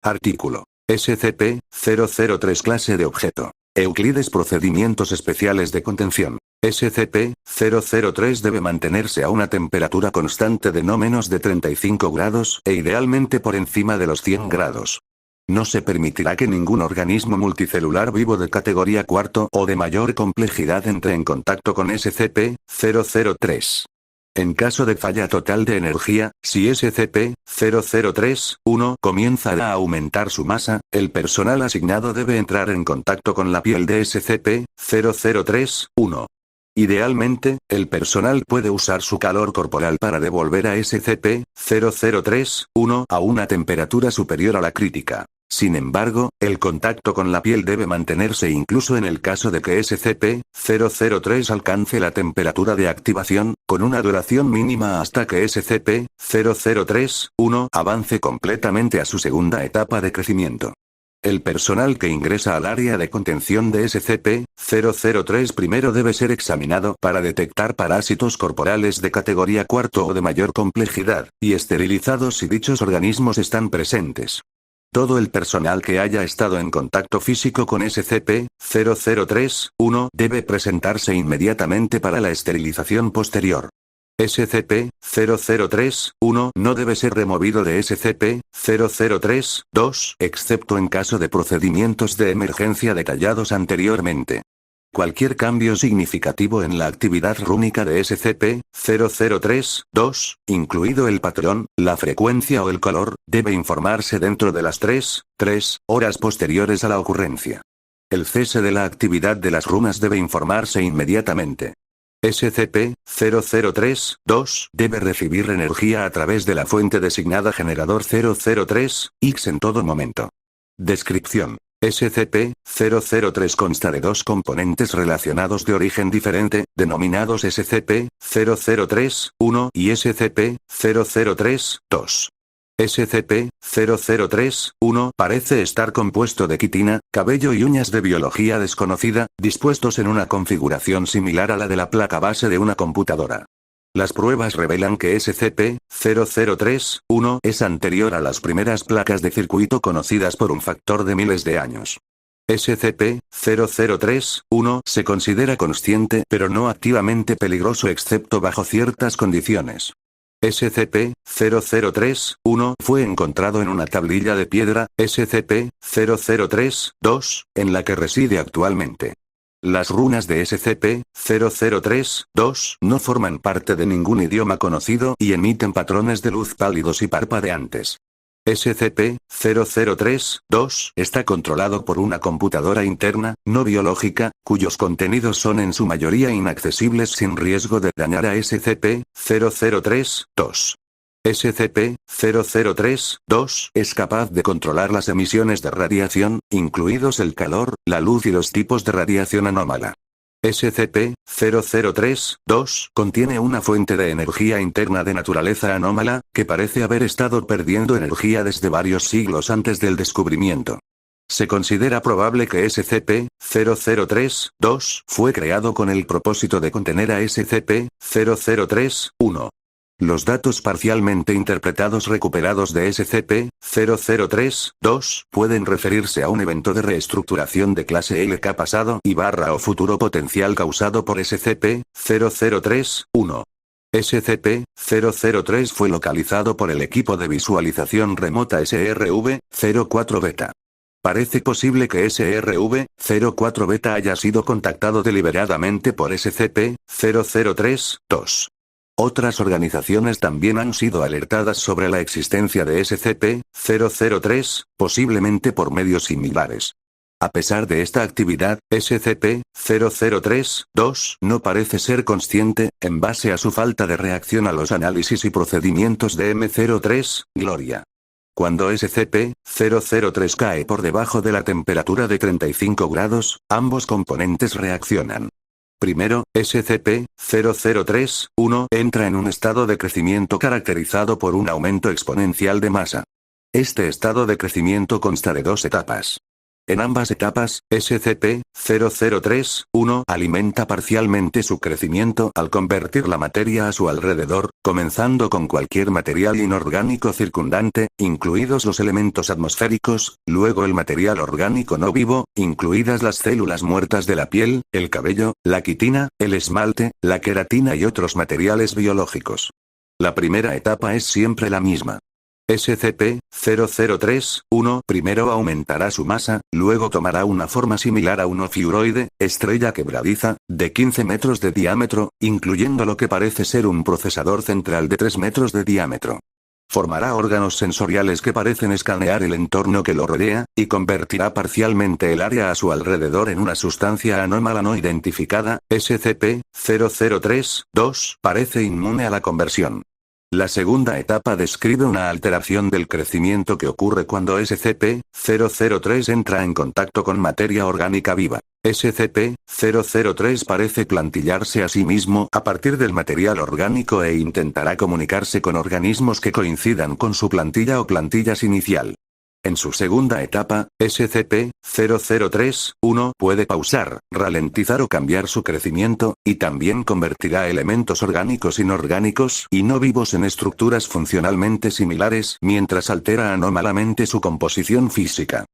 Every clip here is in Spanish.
Artículo. SCP-003 Clase de objeto. Euclides Procedimientos Especiales de Contención. SCP-003 debe mantenerse a una temperatura constante de no menos de 35 grados, e idealmente por encima de los 100 grados. No se permitirá que ningún organismo multicelular vivo de categoría cuarto o de mayor complejidad entre en contacto con SCP-003. En caso de falla total de energía, si SCP-003-1 comienza a aumentar su masa, el personal asignado debe entrar en contacto con la piel de SCP-003-1. Idealmente, el personal puede usar su calor corporal para devolver a SCP-003-1 a una temperatura superior a la crítica. Sin embargo, el contacto con la piel debe mantenerse incluso en el caso de que SCP-003 alcance la temperatura de activación, con una duración mínima hasta que SCP-003-1 avance completamente a su segunda etapa de crecimiento. El personal que ingresa al área de contención de SCP-003 primero debe ser examinado para detectar parásitos corporales de categoría cuarto o de mayor complejidad, y esterilizado si dichos organismos están presentes. Todo el personal que haya estado en contacto físico con SCP-003-1 debe presentarse inmediatamente para la esterilización posterior. SCP-003-1 no debe ser removido de SCP-003-2, excepto en caso de procedimientos de emergencia detallados anteriormente. Cualquier cambio significativo en la actividad rúnica de SCP-003-2, incluido el patrón, la frecuencia o el color, debe informarse dentro de las 3 horas posteriores a la ocurrencia. El cese de la actividad de las runas debe informarse inmediatamente. SCP-003-2 debe recibir energía a través de la fuente designada generador 003-X en todo momento. Descripción. SCP-003 consta de dos componentes relacionados de origen diferente, denominados SCP-003-1 y SCP-003-2. SCP-003-1 parece estar compuesto de quitina, cabello y uñas de biología desconocida, dispuestos en una configuración similar a la de la placa base de una computadora. Las pruebas revelan que SCP-003-1 es anterior a las primeras placas de circuito conocidas por un factor de miles de años. SCP-003-1 se considera consciente pero no activamente peligroso excepto bajo ciertas condiciones. SCP-003-1 fue encontrado en una tablilla de piedra, SCP-003-2, en la que reside actualmente. Las runas de SCP-003-2 no forman parte de ningún idioma conocido y emiten patrones de luz pálidos y parpadeantes. SCP-003-2 está controlado por una computadora interna, no biológica, cuyos contenidos son en su mayoría inaccesibles sin riesgo de dañar a SCP-003-2. SCP-003-2 es capaz de controlar las emisiones de radiación, incluidos el calor, la luz y los tipos de radiación anómala. SCP-003-2 contiene una fuente de energía interna de naturaleza anómala, que parece haber estado perdiendo energía desde varios siglos antes del descubrimiento. Se considera probable que SCP-003-2 fue creado con el propósito de contener a SCP-003-1. Los datos parcialmente interpretados recuperados de SCP-003-2 pueden referirse a un evento de reestructuración de clase LK pasado y o futuro potencial causado por SCP-003-1. SCP-003 fue localizado por el equipo de visualización remota SRV-04 Beta. Parece posible que SRV-04 Beta haya sido contactado deliberadamente por SCP-003-2. Otras organizaciones también han sido alertadas sobre la existencia de SCP-003, posiblemente por medios similares. A pesar de esta actividad, SCP-003-2 no parece ser consciente, en base a su falta de reacción a los análisis y procedimientos de M03, Gloria. Cuando SCP-003 cae por debajo de la temperatura de 35 grados, ambos componentes reaccionan. Primero, SCP-003-1 entra en un estado de crecimiento caracterizado por un aumento exponencial de masa. Este estado de crecimiento consta de dos etapas. En ambas etapas, SCP-003-1 alimenta parcialmente su crecimiento al convertir la materia a su alrededor, comenzando con cualquier material inorgánico circundante, incluidos los elementos atmosféricos, luego el material orgánico no vivo, incluidas las células muertas de la piel, el cabello, la quitina, el esmalte, la queratina y otros materiales biológicos. La primera etapa es siempre la misma. SCP-003-1 primero aumentará su masa, luego tomará una forma similar a un ofiuroide, estrella quebradiza, de 15 metros de diámetro, incluyendo lo que parece ser un procesador central de 3 metros de diámetro. Formará órganos sensoriales que parecen escanear el entorno que lo rodea, y convertirá parcialmente el área a su alrededor en una sustancia anómala no identificada. SCP-003-2 parece inmune a la conversión. La segunda etapa describe una alteración del crecimiento que ocurre cuando SCP-003 entra en contacto con materia orgánica viva. SCP-003 parece plantillarse a sí mismo a partir del material orgánico e intentará comunicarse con organismos que coincidan con su plantilla o plantillas inicial. En su segunda etapa, SCP-003-1 puede pausar, ralentizar o cambiar su crecimiento, y también convertirá elementos orgánicos inorgánicos y no vivos en estructuras funcionalmente similares mientras altera anómalamente su composición física.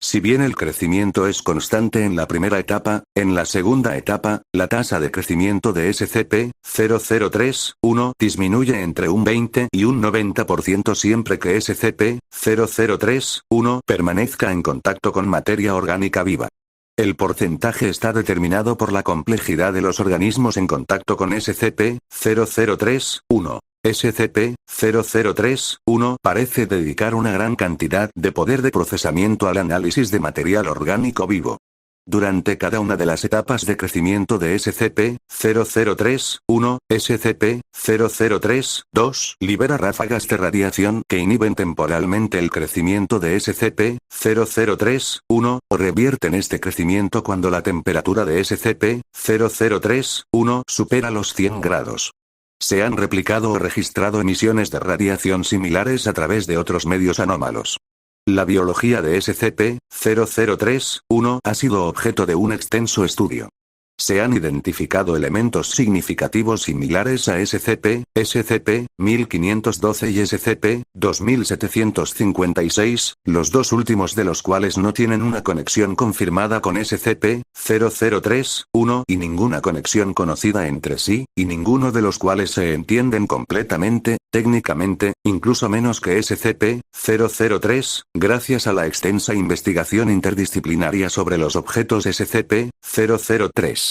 Si bien el crecimiento es constante en la primera etapa, en la segunda etapa, la tasa de crecimiento de SCP-003-1 disminuye entre un 20 y un 90% siempre que SCP-003-1 permanezca en contacto con materia orgánica viva. El porcentaje está determinado por la complejidad de los organismos en contacto con SCP-003-1. SCP-003-1 parece dedicar una gran cantidad de poder de procesamiento al análisis de material orgánico vivo. Durante cada una de las etapas de crecimiento de SCP-003-1, SCP-003-2 libera ráfagas de radiación que inhiben temporalmente el crecimiento de SCP-003-1, o revierten este crecimiento cuando la temperatura de SCP-003-1 supera los 100 grados. Se han replicado o registrado emisiones de radiación similares a través de otros medios anómalos. La biología de SCP-003-1 ha sido objeto de un extenso estudio. Se han identificado elementos significativos similares a SCP-1512 y SCP-2756, los dos últimos de los cuales no tienen una conexión confirmada con SCP-003-1 y ninguna conexión conocida entre sí, y ninguno de los cuales se entienden completamente, técnicamente, incluso menos que SCP-003, gracias a la extensa investigación interdisciplinaria sobre los objetos SCP-003.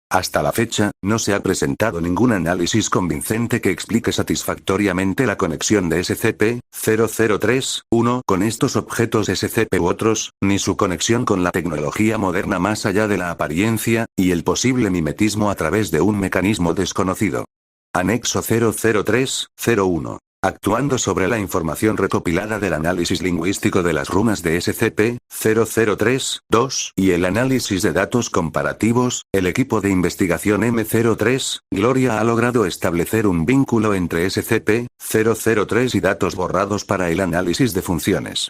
Hasta la fecha, no se ha presentado ningún análisis convincente que explique satisfactoriamente la conexión de SCP-003-1 con estos objetos SCP u otros, ni su conexión con la tecnología moderna más allá de la apariencia, y el posible mimetismo a través de un mecanismo desconocido. Anexo 003-01. Actuando sobre la información recopilada del análisis lingüístico de las runas de SCP-003-2 y el análisis de datos comparativos, el equipo de investigación M03, Gloria ha logrado establecer un vínculo entre SCP-003 y datos borrados para el análisis de funciones.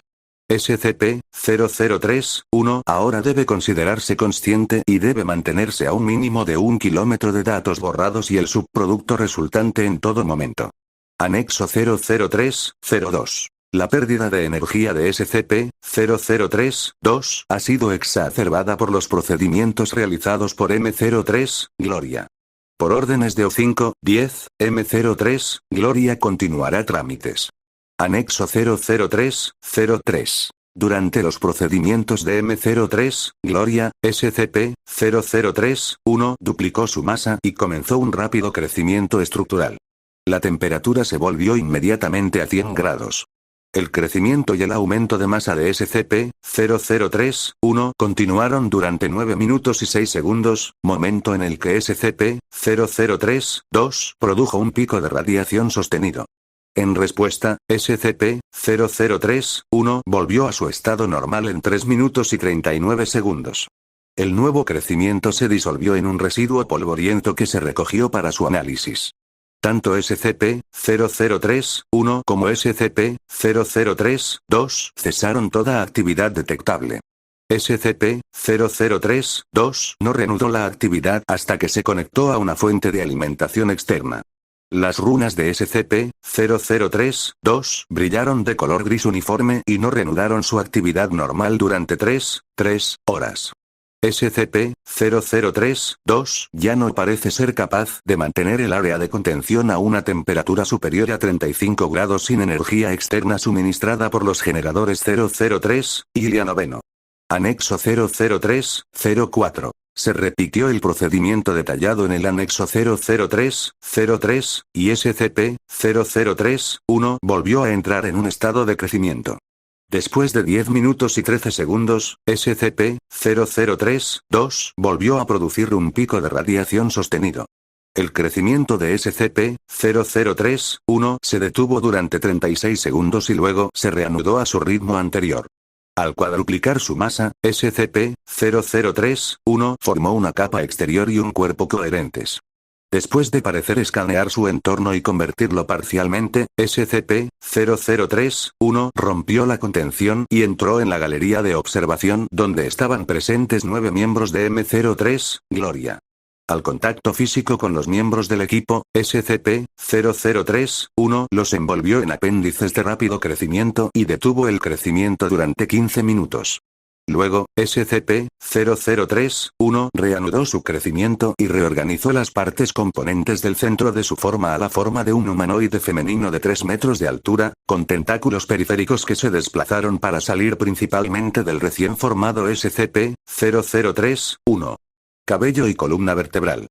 SCP-003-1 ahora debe considerarse consciente y debe mantenerse a un mínimo de 1 kilómetro de datos borrados y el subproducto resultante en todo momento. Anexo 003-02. La pérdida de energía de SCP-003-2 ha sido exacerbada por los procedimientos realizados por M03, Gloria. Por órdenes de O5-10, M03, Gloria continuará trámites. Anexo 003-03. Durante los procedimientos de M03, Gloria, SCP-003-1 duplicó su masa y comenzó un rápido crecimiento estructural. La temperatura se volvió inmediatamente a 100 grados. El crecimiento y el aumento de masa de SCP-003-1 continuaron durante 9 minutos y 6 segundos, momento en el que SCP-003-2 produjo un pico de radiación sostenido. En respuesta, SCP-003-1 volvió a su estado normal en 3 minutos y 39 segundos. El nuevo crecimiento se disolvió en un residuo polvoriento que se recogió para su análisis. Tanto SCP-003-1 como SCP-003-2 cesaron toda actividad detectable. SCP-003-2 no reanudó la actividad hasta que se conectó a una fuente de alimentación externa. Las runas de SCP-003-2 brillaron de color gris uniforme y no reanudaron su actividad normal durante 3 horas. SCP-003-2 ya no parece ser capaz de mantener el área de contención a una temperatura superior a 35 grados sin energía externa suministrada por los generadores 003, Ilia noveno. Anexo 003-04. Se repitió el procedimiento detallado en el anexo 003-03, y SCP-003-1 volvió a entrar en un estado de crecimiento. Después de 10 minutos y 13 segundos, SCP-003-2 volvió a producir un pico de radiación sostenido. El crecimiento de SCP-003-1 se detuvo durante 36 segundos y luego se reanudó a su ritmo anterior. Al cuadruplicar su masa, SCP-003-1 formó una capa exterior y un cuerpo coherentes. Después de parecer escanear su entorno y convertirlo parcialmente, SCP-003-1 rompió la contención y entró en la galería de observación donde estaban presentes 9 miembros de M03, Gloria. Al contacto físico con los miembros del equipo, SCP-003-1 los envolvió en apéndices de rápido crecimiento y detuvo el crecimiento durante 15 minutos. Luego, SCP-003-1 reanudó su crecimiento y reorganizó las partes componentes del centro de su forma a la forma de un humanoide femenino de 3 metros de altura, con tentáculos periféricos que se desplazaron para salir principalmente del recién formado SCP-003-1. Cabello y columna vertebral.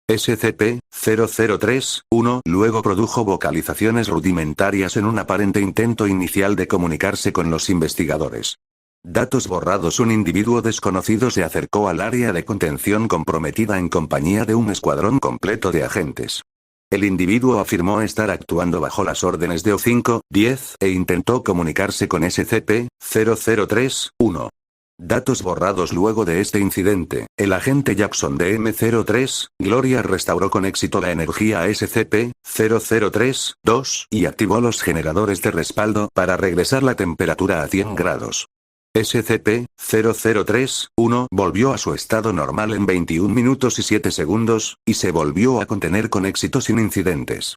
SCP-003-1 luego produjo vocalizaciones rudimentarias en un aparente intento inicial de comunicarse con los investigadores. Datos borrados. Un individuo desconocido se acercó al área de contención comprometida en compañía de un escuadrón completo de agentes. El individuo afirmó estar actuando bajo las órdenes de O5-10 e intentó comunicarse con SCP-003-1. Datos borrados. Luego de este incidente, el agente Jackson de M03, Gloria restauró con éxito la energía a SCP-003-2 y activó los generadores de respaldo para regresar la temperatura a 100 grados. SCP-003-1 volvió a su estado normal en 21 minutos y 7 segundos, y se volvió a contener con éxito sin incidentes.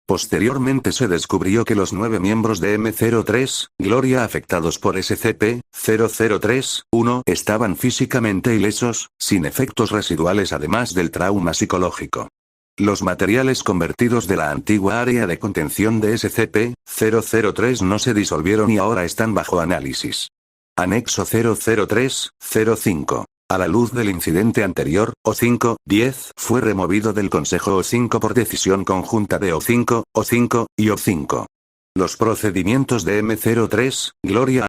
Posteriormente se descubrió que los 9 miembros de M03, Gloria afectados por SCP-003-1 estaban físicamente ilesos, sin efectos residuales además del trauma psicológico. Los materiales convertidos de la antigua área de contención de SCP-003 no se disolvieron y ahora están bajo análisis. Anexo 003-05. A la luz del incidente anterior, O5-10 fue removido del Consejo O5 por decisión conjunta de O5 y O5. Los procedimientos de M03, Gloria